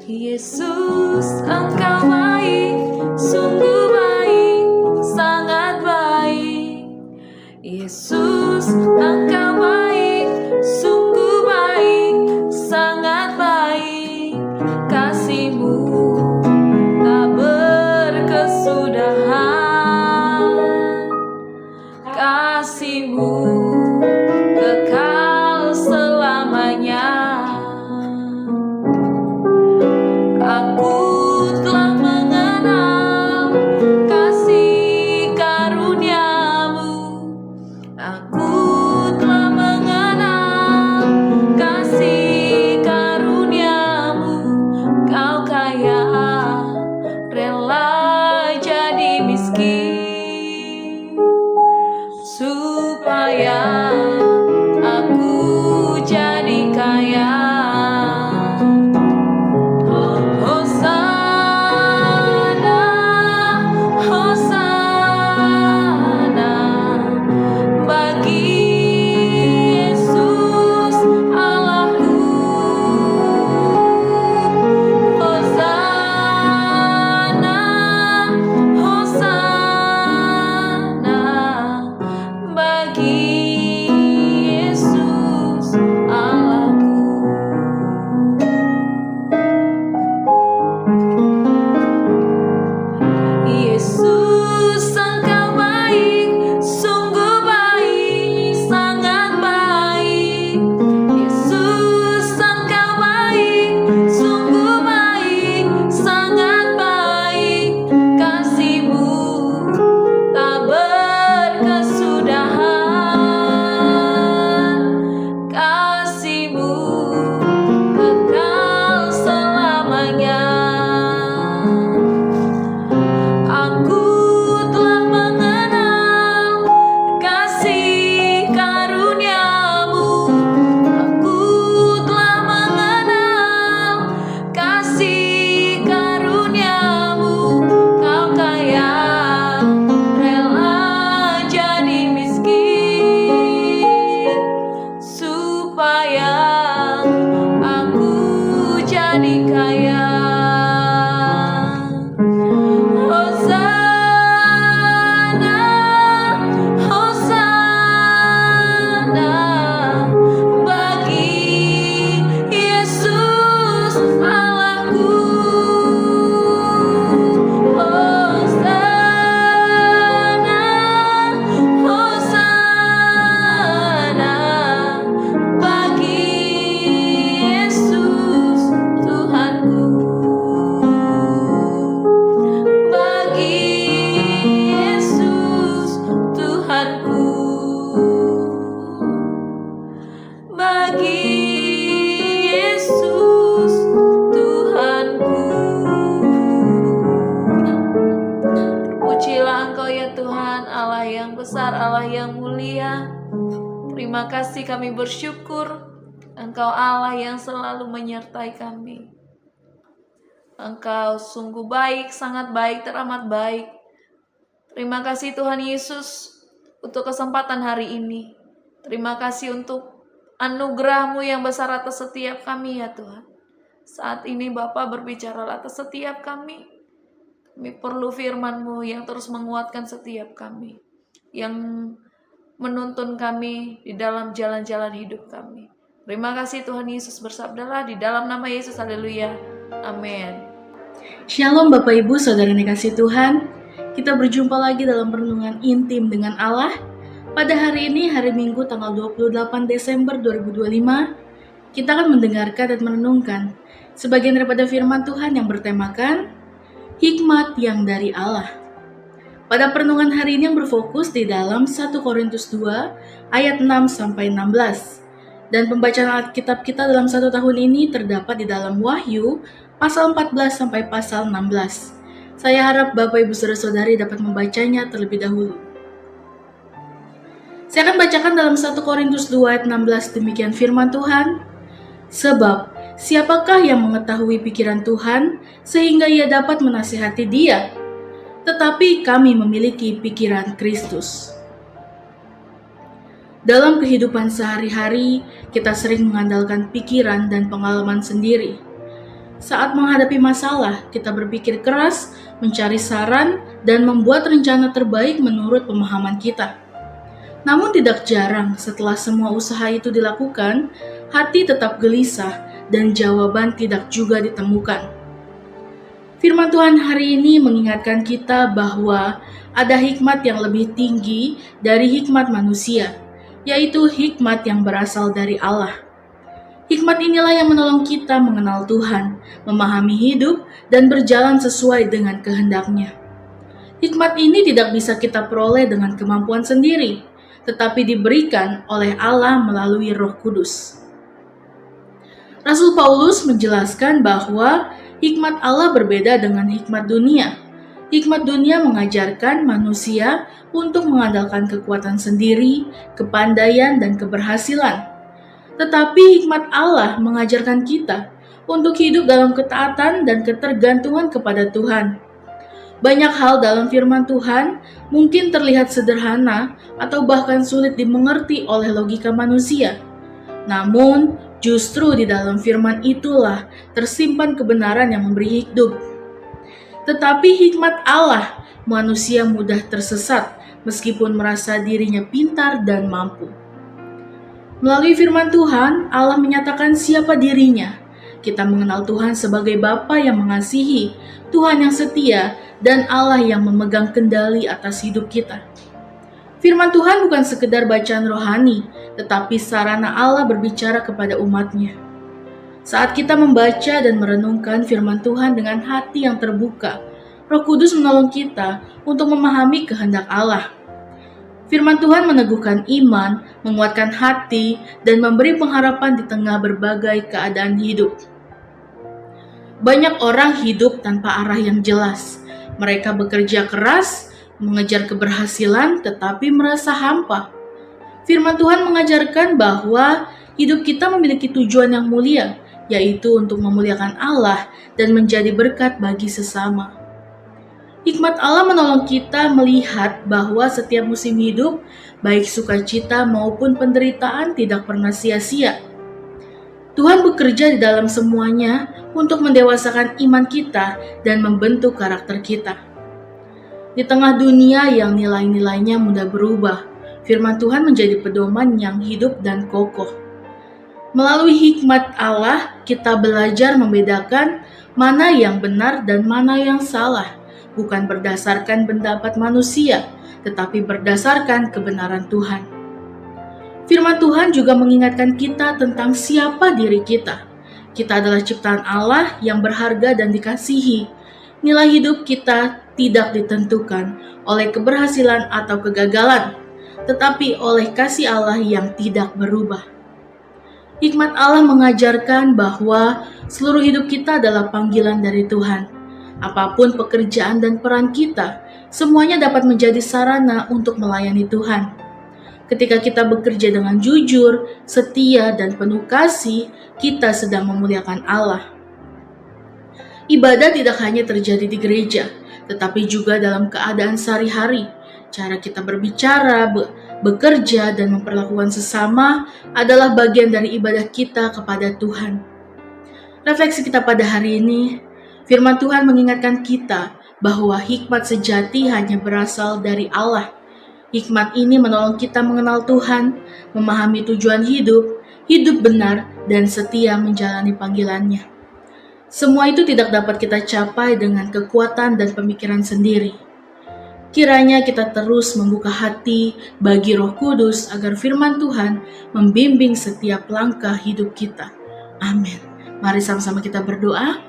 Yesus, Engkau baik, sungguh baik, sangat baik. Yesus, Engkau baik, sungguh baik, sangat baik. Kasih-Mu tak berkesudahan, kasih-Mu kekal selamanya. Aku telah mengenal kasih karunia-Mu. Aku telah mengenal kasih karunia-Mu. Kau kaya, rela jadi miskin, supaya aku jadi kaya. Hosana, Hosana bagi Yesus Allahku. Hosana, Hosana bagi Yesus Allahku. Yesus, Engkau baik, sungguh baik, sangat baik. Yesus, Engkau baik, sungguh baik, sangat baik. Kasih-Mu tak berkesudahan, kasih-Mu kekal selamanya. Aku telah mengenal kasih karunia-Mu. Aku telah mengenal kasih karunia-Mu. Kau kaya, rela jadi miskin, supaya aku jadi kaya. Hosana, Hosana bagi Yesus Allahku. Hosana, Hosana bagi Yesus Tuhanku. Bagi Yesus Tuhanku, bagi Yesus Tuhanku. Terpujilah Engkau ya Tuhan, Allah yang besar, Allah yang mulia. Terima kasih, kami bersyukur Engkau Allah yang selalu menyertai kami. Engkau sungguh baik, sangat baik, teramat baik. Terima kasih Tuhan Yesus untuk kesempatan hari ini. Terima kasih untuk anugerah-Mu yang besar atas setiap kami ya Tuhan. Saat ini Bapa berbicara atas setiap kami. Kami perlu firman-Mu yang terus menguatkan setiap kami, yang menuntun kami di dalam jalan-jalan hidup kami. Terima kasih Tuhan Yesus, bersabdalah di dalam nama Yesus, haleluya, amin. Shalom Bapak Ibu Saudara yang dikasihi Tuhan. Kita berjumpa lagi dalam renungan intim dengan Allah. Pada hari ini, hari Minggu tanggal 28 Desember 2025, kita akan mendengarkan dan merenungkan sebagian daripada firman Tuhan yang bertemakan hikmat yang dari Allah. Pada perenungan hari ini yang berfokus di dalam 1 Korintus 2 ayat 6-16. Dan pembacaan Alkitab kita dalam satu tahun ini terdapat di dalam Wahyu pasal 14 sampai pasal 16. Saya harap Bapak Ibu Saudara-saudari dapat membacanya terlebih dahulu. Saya akan bacakan dalam 1 Korintus 2 ayat 16, demikian firman Tuhan. Sebab siapakah yang mengetahui pikiran Tuhan sehingga ia dapat menasihati Dia? Tetapi kami memiliki pikiran Kristus. Dalam kehidupan sehari-hari, kita sering mengandalkan pikiran dan pengalaman sendiri. Saat menghadapi masalah, kita berpikir keras, mencari saran, dan membuat rencana terbaik menurut pemahaman kita. Namun tidak jarang setelah semua usaha itu dilakukan, hati tetap gelisah dan jawaban tidak juga ditemukan. Firman Tuhan hari ini mengingatkan kita bahwa ada hikmat yang lebih tinggi dari hikmat manusia, yaitu hikmat yang berasal dari Allah. Hikmat inilah yang menolong kita mengenal Tuhan, memahami hidup, dan berjalan sesuai dengan kehendak-Nya. Hikmat ini tidak bisa kita peroleh dengan kemampuan sendiri, tetapi diberikan oleh Allah melalui Roh Kudus. Rasul Paulus menjelaskan bahwa hikmat Allah berbeda dengan hikmat dunia. Hikmat dunia mengajarkan manusia untuk mengandalkan kekuatan sendiri, kepandaian, dan keberhasilan. Tetapi hikmat Allah mengajarkan kita untuk hidup dalam ketaatan dan ketergantungan kepada Tuhan. Banyak hal dalam firman Tuhan mungkin terlihat sederhana atau bahkan sulit dimengerti oleh logika manusia. Namun, justru di dalam firman itulah tersimpan kebenaran yang memberi hidup. Tetapi hikmat Allah, manusia mudah tersesat meskipun merasa dirinya pintar dan mampu. Melalui firman Tuhan, Allah menyatakan siapa dirinya. Kita mengenal Tuhan sebagai Bapa yang mengasihi, Tuhan yang setia, dan Allah yang memegang kendali atas hidup kita. Firman Tuhan bukan sekedar bacaan rohani, tetapi sarana Allah berbicara kepada umat-Nya. Saat kita membaca dan merenungkan firman Tuhan dengan hati yang terbuka, Roh Kudus menolong kita untuk memahami kehendak Allah. Firman Tuhan meneguhkan iman, menguatkan hati, dan memberi pengharapan di tengah berbagai keadaan hidup. Banyak orang hidup tanpa arah yang jelas. Mereka bekerja keras, mengejar keberhasilan, tetapi merasa hampa. Firman Tuhan mengajarkan bahwa hidup kita memiliki tujuan yang mulia, yaitu untuk memuliakan Allah dan menjadi berkat bagi sesama. Hikmat Allah menolong kita melihat bahwa setiap musim hidup, baik sukacita maupun penderitaan, tidak pernah sia-sia. Tuhan bekerja di dalam semuanya untuk mendewasakan iman kita dan membentuk karakter kita. Di tengah dunia yang nilai-nilainya mudah berubah, firman Tuhan menjadi pedoman yang hidup dan kokoh. Melalui hikmat Allah, kita belajar membedakan mana yang benar dan mana yang salah, bukan berdasarkan pendapat manusia, tetapi berdasarkan kebenaran Tuhan. Firman Tuhan juga mengingatkan kita tentang siapa diri kita. Kita adalah ciptaan Allah yang berharga dan dikasihi. Nilai hidup kita tidak ditentukan oleh keberhasilan atau kegagalan, tetapi oleh kasih Allah yang tidak berubah. Hikmat Allah mengajarkan bahwa seluruh hidup kita adalah panggilan dari Tuhan. Apapun pekerjaan dan peran kita, semuanya dapat menjadi sarana untuk melayani Tuhan. Ketika kita bekerja dengan jujur, setia, dan penuh kasih, kita sedang memuliakan Allah. Ibadah tidak hanya terjadi di gereja, tetapi juga dalam keadaan sehari-hari. Cara kita berbicara, bekerja, dan memperlakukan sesama adalah bagian dari ibadah kita kepada Tuhan. Refleksi kita pada hari ini, firman Tuhan mengingatkan kita bahwa hikmat sejati hanya berasal dari Allah. Hikmat ini menolong kita mengenal Tuhan, memahami tujuan hidup, hidup benar, dan setia menjalani panggilannya. Semua itu tidak dapat kita capai dengan kekuatan dan pemikiran sendiri. Kiranya kita terus membuka hati bagi Roh Kudus agar firman Tuhan membimbing setiap langkah hidup kita. Amin. Mari sama-sama kita berdoa.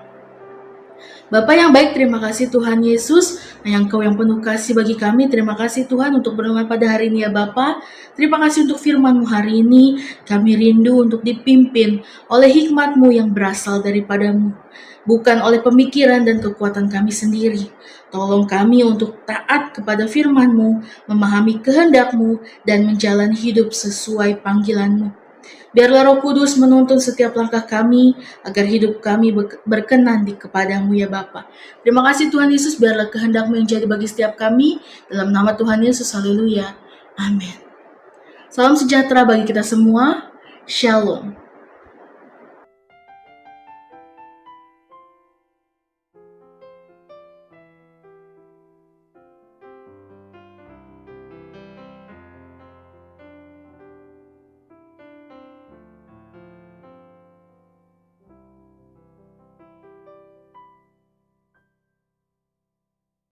Bapa yang baik, terima kasih Tuhan Yesus, Engkau yang penuh kasih bagi kami. Terima kasih Tuhan untuk renungan pada hari ini ya Bapa. Terima kasih untuk firman-Mu hari ini. Kami rindu untuk dipimpin oleh hikmat-Mu yang berasal daripada-Mu, bukan oleh pemikiran dan kekuatan kami sendiri. Tolong kami untuk taat kepada firman-Mu, memahami kehendak-Mu, dan menjalani hidup sesuai panggilan-Mu. Biarlah Roh Kudus menuntun setiap langkah kami, agar hidup kami berkenan di kepadamu ya Bapa. Terima kasih Tuhan Yesus, biarlah kehendak-Mu yang jadi bagi setiap kami. Dalam nama Tuhan Yesus, haleluya. Amin. Salam sejahtera bagi kita semua. Shalom.